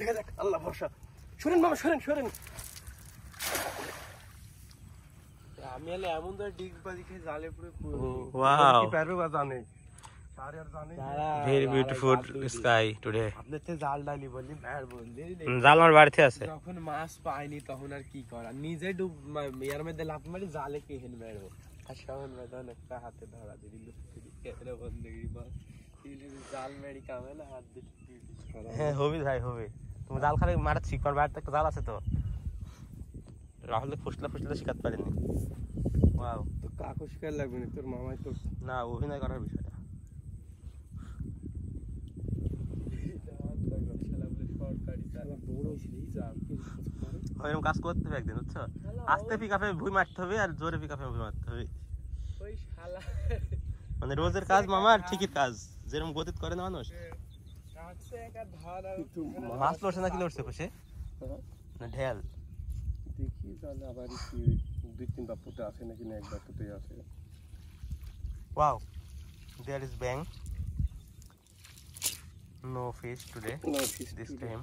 দেখা যাক, আল্লাহ ভরসা। সরেন মামা, সরেন সরেন। আমি এলে এমন ধরে ডিগবাজি খেয়ে জালে পুরো ওয়াও, পারবে বা জানে সারে আর জানে। Very beautiful sky today. আপনার তো জাল ডালি বললি ভার বললি, জাল আমার বাড়িতে আছে। যখন মাছ পাইনি তখন আর কি করা, নিজে ডুব ইয়ার মধ্যে লাফ মারি জালে কে হেন মেরবো। আর সহন ময়দান একটা হাতে ধরা দিলি ক্যামেরা বন্ধগিরি মাছ জাল মেরি কামে না হাত দিয়ে। হ্যাঁ হবি ভাই হবে। তুমি জাল খালি মারা শিকার বাড়িতে একটা জাল আছে তো, রাহুল ফুসলা ফুসলা শিকাতে পারিনি। ওয়াও, তো কাকু শিকার লাগবে না, তোর মামাই তো না অভিনয় করার বিষয়টা। এরকম কাজ করতে হবে একদিন, বুঝছো? আস্তে পিকাপে ভুই মারতে হবে আর জোরে পিকাপে ভুই মারতে হবে। মানে রোজের কাজ মামা, আর ঠিকই কাজ যেরকম গতিত করে না মানুষ। মাছ লড়ছে না কি লড়ছে খুশি না ঢেল? দেখি তাহলে আবার কি 2-3 পুঁতে আছে নাকি, না একবার পুঁতে আছে। Wow, there is bang. No fish today. No fish this today. time.